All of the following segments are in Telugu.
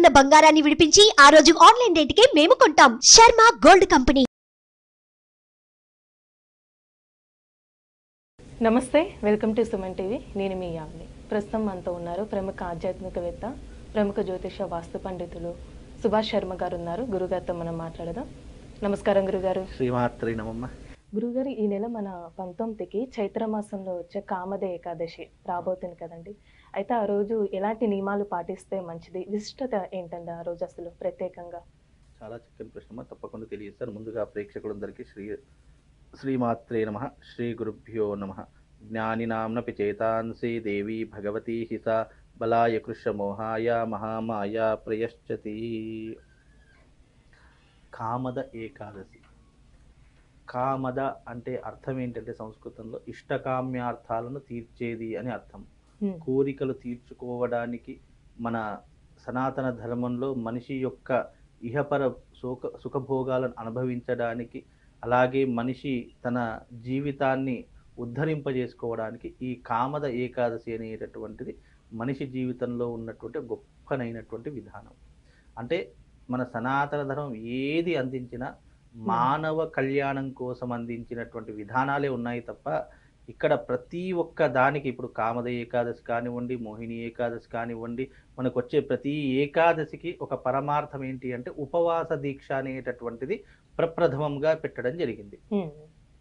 ఉన్న బంగారాన్ని విడిపించి ఆ రోజు ఆన్లైన్ రేటుకే మేము కొంటాం. Sharma gold company. నమస్తే, వెల్కమ్ టు సుమన్ టీవీ. నేను మీ యామిని. ప్రస్తుతం మనతో ఉన్నారు ప్రముఖ ఆధ్యాత్మికవేత్త, ప్రముఖ జ్యోతిష వాస్తు పండితులు సుభాష్ శర్మ గారు ఉన్నారు. గురుగారితో మనం మాట్లాడదాం. నమస్కారం గురుగారు. శ్రీమాత్రి నమమ్మ. గురుగారు, ఈ నెల మన 19కి చైత్రమాసంలో వచ్చే కామద ఏకాదశి రాబోతుంది కదండి. అయితే ఆ రోజు ఎలాంటి నియమాలు పాటిస్తే మంచిది, విశిష్టత ఏంటండి ఆ రోజు అసలు ప్రత్యేకంగా? చాలా చక్కని ప్రశ్న, తప్పకుండా తెలియజేస్తాను. ముందుగా ప్రేక్షకులందరికీ శ్రీమాత్రే నమః, శ్రీ గురుభ్యో నమః. జ్ఞానినాంనపి చేతాంసి దేవి భగవతి హిస బలాయ కృష్ణమోహాయ మహామాయ ప్రయశ్చతి. కామద ఏకాదశి. కామద అంటే అర్థం ఏంటంటే సంస్కృతంలో ఇష్టకామ్యార్థాలను తీర్చేది అని అర్థం. కోరికలు తీర్చుకోవడానికి మన సనాతన ధర్మంలో మనిషి యొక్క ఇహపర సుఖభోగాలను అనుభవించడానికి, అలాగే మనిషి తన జీవితాన్ని ఉద్ధరింపజేసుకోవడానికి ఈ కామద ఏకాదశి అనేటటువంటిది మనిషి జీవితంలో ఉన్నటువంటి గొప్పనైనటువంటి విధానం. అంటే మన సనాతన ధర్మం ఏది అందించినా మానవ కళ్యాణం కోసం అందించినటువంటి విధానాలే ఉన్నాయి తప్ప ఇక్కడ ప్రతి ఒక్క దానికి, ఇప్పుడు కామద ఏకాదశి కానివ్వండి, మోహిని ఏకాదశి కానివ్వండి, మనకు వచ్చే ప్రతి ఏకాదశికి ఒక పరమార్థం ఏంటి అంటే ఉపవాస దీక్ష అనేటటువంటిది ప్రప్రథమంగా పెట్టడం జరిగింది.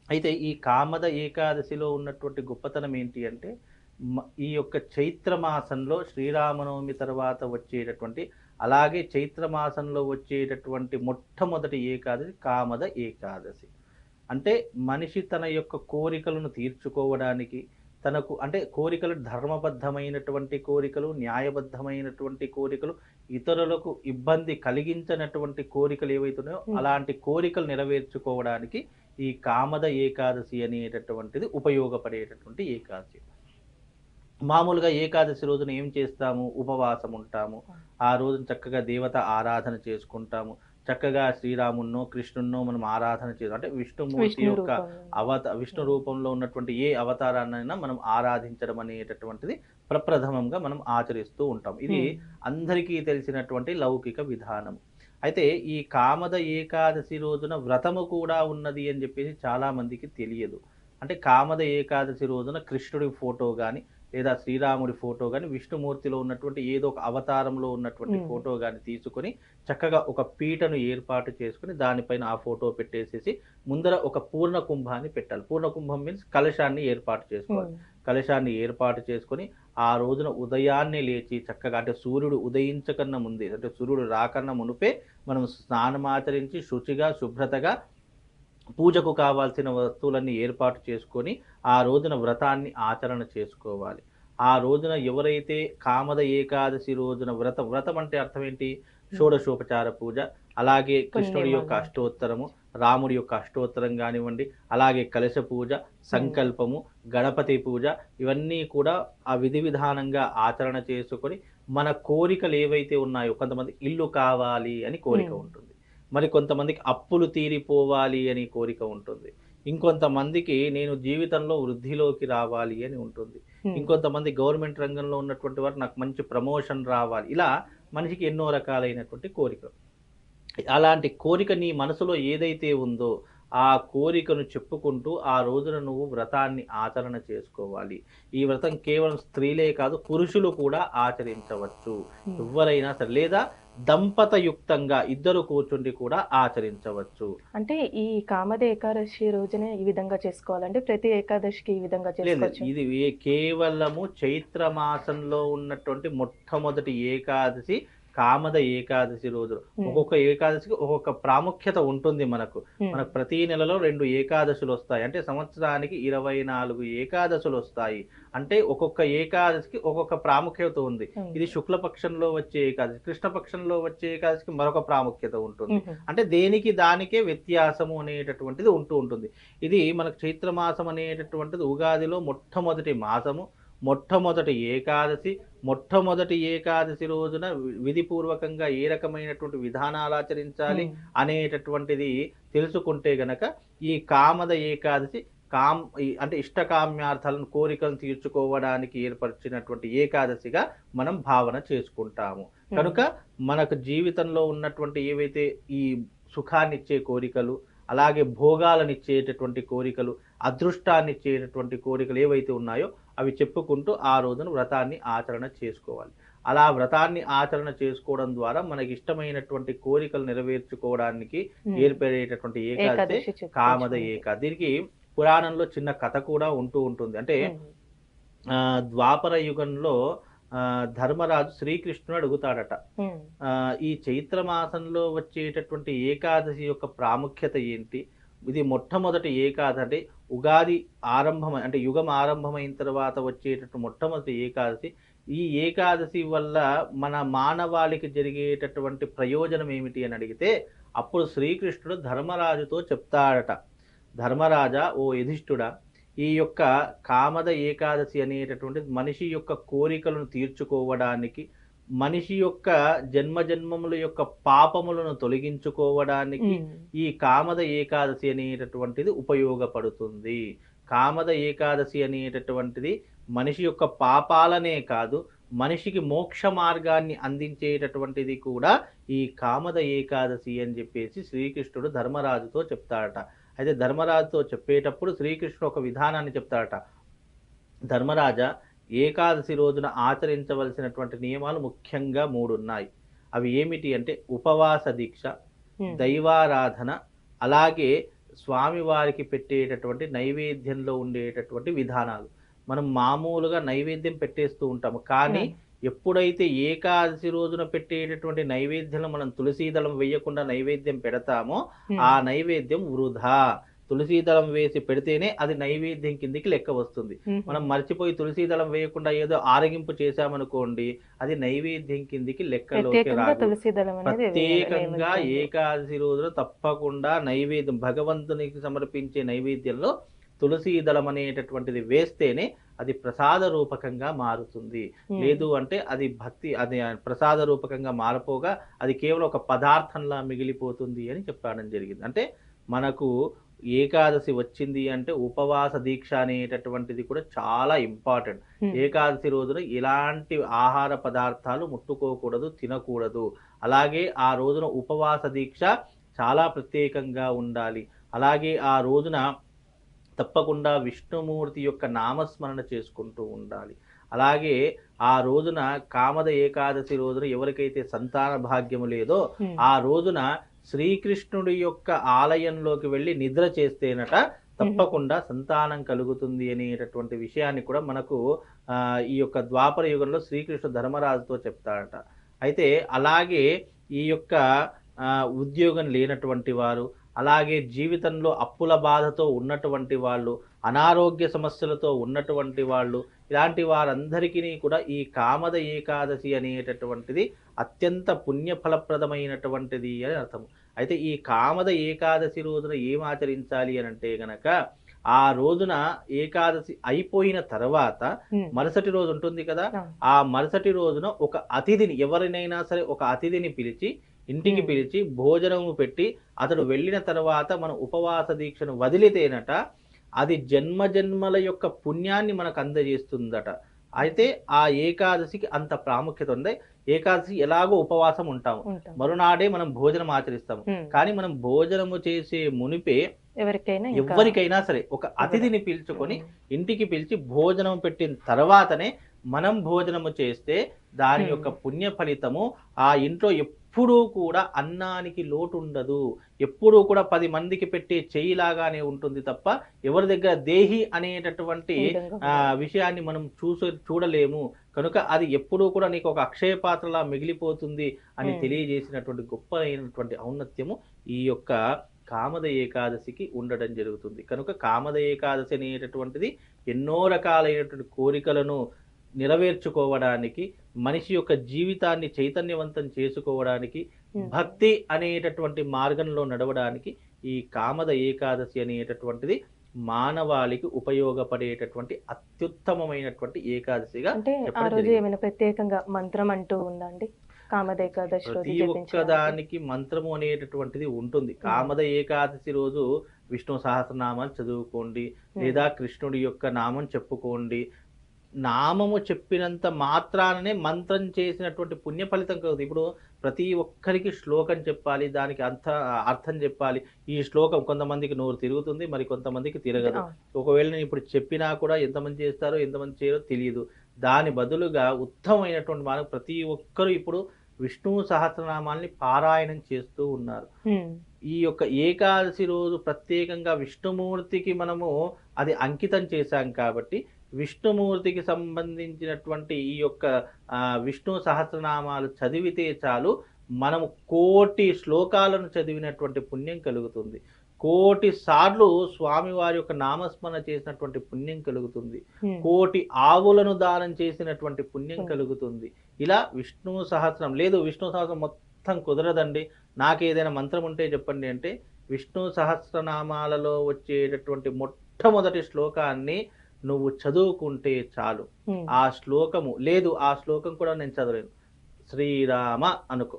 అయితే ఈ కామద ఏకాదశిలో ఉన్నటువంటి గొప్పతనం ఏంటి అంటే ఈ యొక్క చైత్రమాసంలో శ్రీరామనవమి తర్వాత వచ్చేటటువంటి, అలాగే చైత్రమాసంలో వచ్చేటటువంటి మొట్టమొదటి ఏకాదశి కామద ఏకాదశి. అంటే మనిషి తన యొక్క కోరికలను తీర్చుకోవడానికి, తనకు అంటే కోరికలు ధర్మబద్ధమైనటువంటి కోరికలు, న్యాయబద్ధమైనటువంటి కోరికలు, ఇతరులకు ఇబ్బంది కలిగించినటువంటి కోరికలు ఏవైతున్నాయో అలాంటి కోరికలు నెరవేర్చుకోవడానికి ఈ కామద ఏకాదశి అనేటటువంటిది ఉపయోగపడేటటువంటి ఏకాదశి. మామూలుగా ఏకాదశి రోజున ఏం చేస్తాము? ఉపవాసం ఉంటాము. ఆ రోజున చక్కగా దేవత ఆరాధన చేసుకుంటాము. చక్కగా శ్రీరామున్నో కృష్ణున్నో మనం ఆరాధన చేస్తాం. అంటే విష్ణుమూర్తి యొక్క విష్ణు రూపంలో ఉన్నటువంటి ఏ అవతారాన్నైనా మనం ఆరాధించడం అనేటటువంటిది ప్రప్రథమంగా మనం ఆచరిస్తూ ఉంటాం. ఇది అందరికీ తెలిసినటువంటి లౌకిక విధానం. అయితే ఈ కామద ఏకాదశి రోజున వ్రతము కూడా ఉన్నది అని చెప్పేసి చాలా మందికి తెలియదు. అంటే కామద ఏకాదశి రోజున కృష్ణుడి ఫోటో కానీ, లేదా శ్రీరాముడి ఫోటో కానీ, విష్ణుమూర్తిలో ఉన్నటువంటి ఏదో ఒక అవతారంలో ఉన్నటువంటి ఫోటో కానీ తీసుకొని చక్కగా ఒక పీటను ఏర్పాటు చేసుకుని దానిపైన ఆ ఫోటో పెట్టేసేసి ముందర ఒక పూర్ణ కుంభాన్ని పెట్టాలి. పూర్ణ కుంభం మీన్స్ కలశాన్ని ఏర్పాటు చేసుకోవాలి. కలశాన్ని ఏర్పాటు చేసుకొని ఆ రోజున ఉదయాన్నే లేచి చక్కగా, అంటే సూర్యుడు ఉదయించకన్నా ముందే, అంటే సూర్యుడు రాకన్నా మునుపే మనం స్నానమాచరించి శుచిగా శుభ్రతగా పూజకు కావాల్సిన వస్తువులన్నీ ఏర్పాటు చేసుకొని ఆ రోజున వ్రతాన్ని ఆచరణ చేసుకోవాలి. ఆ రోజున ఎవరైతే కామద ఏకాదశి రోజున వ్రతం అంటే అర్థం ఏంటి? షోడశోపచార పూజ, అలాగే కృష్ణుడి యొక్క అష్టోత్తరము, రాముడి యొక్క అష్టోత్తరం కానివ్వండి, అలాగే కలశ పూజ, సంకల్పము, గణపతి పూజ, ఇవన్నీ కూడా ఆ విధి విధానంగా ఆచరణ చేసుకొని మన కోరికలు ఏవైతే ఉన్నాయో, కొంతమంది ఇల్లు కావాలి అని కోరిక ఉంటుంది, మరి కొంతమందికి అప్పులు తీరిపోవాలి అని కోరిక ఉంటుంది, ఇంకొంతమందికి నేను జీవితంలో వృద్ధిలోకి రావాలి అని ఉంటుంది, ఇంకొంతమంది గవర్నమెంట్ రంగంలో ఉన్నటువంటి వారు నాకు మంచి ప్రమోషన్ రావాలి. ఇలా మనిషికి ఎన్నో రకాలైనటువంటి కోరికలు. అలాంటి కోరిక నీ మనసులో ఏదైతే ఉందో ఆ కోరికను చెప్పుకుంటూ ఆ రోజున నువ్వు వ్రతాన్ని ఆచరణ చేసుకోవాలి. ఈ వ్రతం కేవలం స్త్రీలే కాదు, పురుషులు కూడా ఆచరించవచ్చు. ఎవరైనా సరే, లేదా దంపతయుక్తంగా ఇద్దరు కూర్చుండి కూడా ఆచరించవచ్చు. అంటే ఈ కామద ఏకాదశి రోజునే ఈ విధంగా చేసుకోవాలంటే ప్రతి ఏకాదశికి ఈ విధంగా చేసుకోవచ్చు? ఇది కేవలము చైత్ర మాసంలో ఉన్నటువంటి మొట్టమొదటి ఏకాదశి కామద ఏకాదశి రోజు. ఒక్కొక్క ఏకాదశికి ఒక్కొక్క ప్రాముఖ్యత ఉంటుంది. మనకు ప్రతి నెలలో 2 ఏకాదశులు వస్తాయి. అంటే సంవత్సరానికి 24 ఏకాదశులు వస్తాయి. అంటే ఒక్కొక్క ఏకాదశికి ఒక్కొక్క ప్రాముఖ్యత ఉంది. ఇది శుక్లపక్షంలో వచ్చే ఏకాదశి, కృష్ణపక్షంలో వచ్చే ఏకాదశికి మరొక ప్రాముఖ్యత ఉంటుంది. అంటే దేనికి దానికే వ్యత్యాసము అనేటటువంటిది ఉంటుంది. ఇది మనకు చైత్రమాసం అనేటటువంటిది ఉగాదిలో మొట్టమొదటి మాసము, మొట్టమొదటి ఏకాదశి రోజున విధిపూర్వకంగా ఏ రకమైనటువంటి విధానాలు ఆచరించాలి అనేటటువంటిది తెలుసుకుంటే గనక ఈ కామద ఏకాదశి అంటే ఇష్టకామ్యార్థాలను, కోరికలను తీర్చుకోవడానికి ఏర్పరిచినటువంటి ఏకాదశిగా మనం భావన చేసుకుంటాము. కనుక మనకు జీవితంలో ఉన్నటువంటి ఏవైతే ఈ సుఖాన్ని ఇచ్చే కోరికలు, అలాగే భోగాలను ఇచ్చేటటువంటి కోరికలు, అదృష్టాన్ని ఇచ్చేటటువంటి కోరికలు ఏవైతే ఉన్నాయో అవి చెప్పుకుంటూ ఆ రోజున వ్రతాన్ని ఆచరణ చేసుకోవాలి. అలా వ్రతాన్ని ఆచరణ చేసుకోవడం ద్వారా మనకి ఇష్టమైనటువంటి కోరికలు నెరవేర్చుకోవడానికి ఏర్పడేటటువంటి ఏకాదశి కామద ఏకాదశి. దీనికి పురాణంలో చిన్న కథ కూడా ఉంటుంది. అంటే ద్వాపర యుగంలో ధర్మరాజు శ్రీకృష్ణుడు అడుగుతాడట, ఈ చైత్ర మాసంలో వచ్చేటటువంటి ఏకాదశి యొక్క ప్రాముఖ్యత ఏంటి? ఇది మొట్టమొదటి ఏకాదశి, అంటే ఉగాది ఆరంభం, అంటే యుగం ఆరంభమైన తర్వాత వచ్చేటటువంటి మొట్టమొదటి ఏకాదశి. ఈ ఏకాదశి వల్ల మన మానవాళికి జరిగేటటువంటి ప్రయోజనం ఏమిటి అని అడిగితే అప్పుడు శ్రీకృష్ణుడు ధర్మరాజుతో చెప్తాడట, ధర్మరాజా, ఓ యుధిష్ఠుడా, ఈ యొక్క కామద ఏకాదశి అనేటటువంటి మనిషి యొక్క కోరికలను తీర్చుకోవడానికి, మనిషి యొక్క జన్మజన్మముల యొక్క పాపములను తొలగించుకోవడానికి ఈ కామద ఏకాదశి అనేటటువంటిది ఉపయోగపడుతుంది. కామద ఏకాదశి అనేటటువంటిది మనిషి యొక్క పాపాలనే కాదు, మనిషికి మోక్ష మార్గాన్ని అందించేటటువంటిది కూడా ఈ కామద ఏకాదశి అని చెప్పేసి శ్రీకృష్ణుడు ధర్మరాజుతో చెప్తాడట. అయితే ధర్మరాజుతో చెప్పేటప్పుడు శ్రీకృష్ణుడు ఒక విధానాన్ని చెప్తాడట. ధర్మరాజా, ఏకాదశి రోజున ఆచరించవలసినటువంటి నియమాలు ముఖ్యంగా 3 ఉన్నాయి. అవి ఏమిటి అంటే ఉపవాస దీక్ష, దైవారాధన, అలాగే స్వామివారికి పెట్టేటటువంటి నైవేద్యంలో ఉండేటటువంటి విధానాలు. మనం మామూలుగా నైవేద్యం పెట్టేస్తూ ఉంటాము, కానీ ఎప్పుడైతే ఏకాదశి రోజున పెట్టేటటువంటి నైవేద్యంలో మనం తులసీదళం వేయకుండా నైవేద్యం పెడతామో ఆ నైవేద్యం వృధా. తులసీదళం వేసి పెడితేనే అది నైవేద్యం కిందికి లెక్క వస్తుంది. మనం మర్చిపోయి తులసీదళం వేయకుండా ఏదో ఆరగింపు చేశామనుకోండి, అది నైవేద్యం కిందికి లెక్కలోకి రాదు. ప్రత్యేకంగా ఏకాదశి రోజున తప్పకుండా నైవేద్యం, భగవంతునికి సమర్పించే నైవేద్యంలో తులసీదళం అనేటటువంటిది వేస్తేనే అది ప్రసాద రూపకంగా మారుతుంది. లేదు అంటే అది భక్తి, అది ప్రసాద రూపకంగా మారిపోగా అది కేవలం ఒక పదార్థంలా మిగిలిపోతుంది అని చెప్పడం జరిగింది. అంటే మనకు ఏకాదశి వచ్చింది అంటే ఉపవాస దీక్ష అనేటటువంటిది కూడా చాలా ఇంపార్టెంట్. ఏకాదశి రోజున ఎలాంటి ఆహార పదార్థాలు ముట్టుకోకూడదు, తినకూడదు. అలాగే ఆ రోజున ఉపవాస దీక్ష చాలా ప్రత్యేకంగా ఉండాలి. అలాగే ఆ రోజున తప్పకుండా విష్ణుమూర్తి యొక్క నామస్మరణ చేసుకుంటూ ఉండాలి. అలాగే ఆ రోజున కామద ఏకాదశి రోజున ఎవరికైతే సంతాన భాగ్యము లేదో ఆ రోజున శ్రీకృష్ణుడి యొక్క ఆలయంలోకి వెళ్ళి నిద్ర చేస్తేనట తప్పకుండా సంతానం కలుగుతుంది అనేటటువంటి విషయాన్ని కూడా మనకు ఈ యొక్క ద్వాపర యుగంలో శ్రీకృష్ణ ధర్మరాజుతో చెప్తాడట. అయితే అలాగే ఈ యొక్క ఉద్యోగం లేనటువంటి వారు, అలాగే జీవితంలో అప్పుల బాధతో ఉన్నటువంటి వాళ్ళు, అనారోగ్య సమస్యలతో ఉన్నటువంటి వాళ్ళు, ఇలాంటి వారందరికీ కూడా ఈ కామద ఏకాదశి అనేటటువంటిది అత్యంత పుణ్యఫలప్రదమైనటువంటిది అని అర్థం. అయితే ఈ కామద ఏకాదశి రోజున ఏం ఆచరించాలి అని అంటే గనక, ఆ రోజున ఏకాదశి అయిపోయిన తర్వాత మరుసటి రోజు ఉంటుంది కదా, ఆ మరుసటి రోజున ఒక అతిథిని, ఎవరినైనా సరే ఒక అతిథిని పిలిచి ఇంటికి పిలిచి భోజనము పెట్టి అతడు వెళ్ళిన తర్వాత మనం ఉపవాస దీక్షను వదిలితేనట అది జన్మజన్మల యొక్క పుణ్యాన్ని మనకు అందజేస్తుందట. అయితే ఆ ఏకాదశికి అంత ప్రాముఖ్యత ఉంది. ఏకాదశి ఎలాగో ఉపవాసం ఉంటాము, మరునాడే మనం భోజనం ఆచరిస్తాము. కానీ మనం భోజనము చేసే మునిపే ఎవరికైనా సరే ఒక అతిథిని పిలుచుకొని ఇంటికి పిలిచి భోజనం పెట్టిన తర్వాతనే మనం భోజనము చేస్తే దాని యొక్క పుణ్య ఫలితము ఆ ఇంట్లో ఎప్పుడూ కూడా అన్నానికి లోటు ఉండదు. ఎప్పుడూ కూడా 10 మందికి పెట్టే చేయిలాగానే ఉంటుంది తప్ప ఎవరి దగ్గర దేహి అనేటటువంటి విషయాన్ని మనం చూడలేము. కనుక అది ఎప్పుడూ కూడా నీకు ఒక అక్షయ పాత్రలా మిగిలిపోతుంది అని తెలియజేసినటువంటి గొప్పైనటువంటి ఔన్నత్యము ఈ యొక్క కామద ఏకాదశికి ఉండడం జరుగుతుంది. కనుక కామద ఏకాదశి అనేటటువంటిది ఎన్నో రకాలైనటువంటి కోరికలను నెరవేర్చుకోవడానికి, మనిషి యొక్క జీవితాన్ని చైతన్యవంతం చేసుకోవడానికి, భక్తి అనేటటువంటి మార్గంలో నడవడానికి ఈ కామద ఏకాదశి అనేటటువంటిది మానవాళికి ఉపయోగపడేటటువంటి అత్యుత్తమమైనటువంటి ఏకాదశిగా. అంటే ఆ రోజు ఏమైనా ప్రత్యేకంగా మంత్రం అంటూ ఉందండి కామద ఏకాదశి రోజు? ప్రతి ఒక్కదానికి మంత్రము అనేటటువంటిది ఉంటుంది. కామద ఏకాదశి రోజు విష్ణు సహస్రనామాలు చదువుకోండి, లేదా కృష్ణుడి యొక్క నామం చెప్పుకోండి. నామము చెప్పినంత మాత్రాననే మంత్రం చేసినటువంటి పుణ్య ఫలితం కలుగుతుంది. ఇప్పుడు ప్రతి ఒక్కరికి శ్లోకం చెప్పాలి, దానికి అర్థం చెప్పాలి. ఈ శ్లోకం కొంతమందికి నోరు తిరుగుతుంది, మరి కొంతమందికి తిరగదు. ఒకవేళ నేను ఇప్పుడు చెప్పినా కూడా ఎంతమంది చేస్తారో ఎంతమంది చేయరో తెలియదు. దాని బదులుగా ఉత్తమమైనటువంటి మనం ప్రతి ఒక్కరు ఇప్పుడు విష్ణు సహస్రనామాల్ని పారాయణం చేస్తూ ఉన్నారు. ఈ యొక్క ఏకాదశి రోజు ప్రత్యేకంగా విష్ణుమూర్తికి మనము అది అంకితం చేశాం కాబట్టి విష్ణుమూర్తికి సంబంధించినటువంటి ఈ యొక్క విష్ణు సహస్రనామాలు చదివితే చాలు మనము 1,000,000 శ్లోకాలను చదివినటువంటి పుణ్యం కలుగుతుంది. 1,000,000 సార్లు స్వామివారి యొక్క నామస్మరణ చేసినటువంటి పుణ్యం కలుగుతుంది. 1,000,000 ఆవులను దానం చేసినటువంటి పుణ్యం కలుగుతుంది. ఇలా విష్ణు సహస్రం లేదు, విష్ణు సహస్రం మొత్తం కుదరదండి, నాకు ఏదైనా మంత్రం ఉంటే చెప్పండి అంటే విష్ణు సహస్రనామాలలో వచ్చేటటువంటి మొట్టమొదటి శ్లోకాన్ని నువ్వు చదువుకుంటే చాలు. ఆ శ్లోకము లేదు, ఆ శ్లోకం కూడా నేను చదవలేను, శ్రీరామ అనుకో,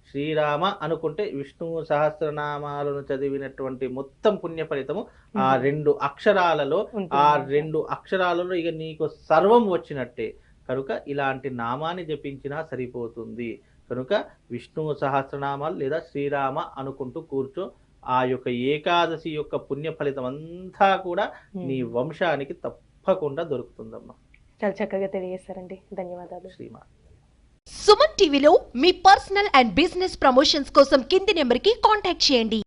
శ్రీరామ అనుకుంటే విష్ణు సహస్రనామాలను చదివినటువంటి మొత్తం పుణ్య ఫలితము ఆ 2 అక్షరాలలో, ఆ 2 అక్షరాలలో ఇక నీకు సర్వం వచ్చినట్టే. కనుక ఇలాంటి నామాన్ని జపించినా సరిపోతుంది. కనుక విష్ణు సహస్రనామాలు లేదా శ్రీరామ అనుకుంటూ కూర్చో. ఆ యొక్క ఏకాదశి యొక్క పుణ్య ఫలితం అంతా కూడా నీ వంశానికి తప్పకుండా దొరుకుతుందమ్మా. చాలా చక్కగా తెలియజేస్తారండి, ధన్యవాదాలు. శ్రీమాన్. సుమన్ టీవీలో మీ పర్సనల్ అండ్ బిజినెస్ ప్రమోషన్స్ కోసం కింది నెంబర్కి కాంటాక్ట్ చేయండి.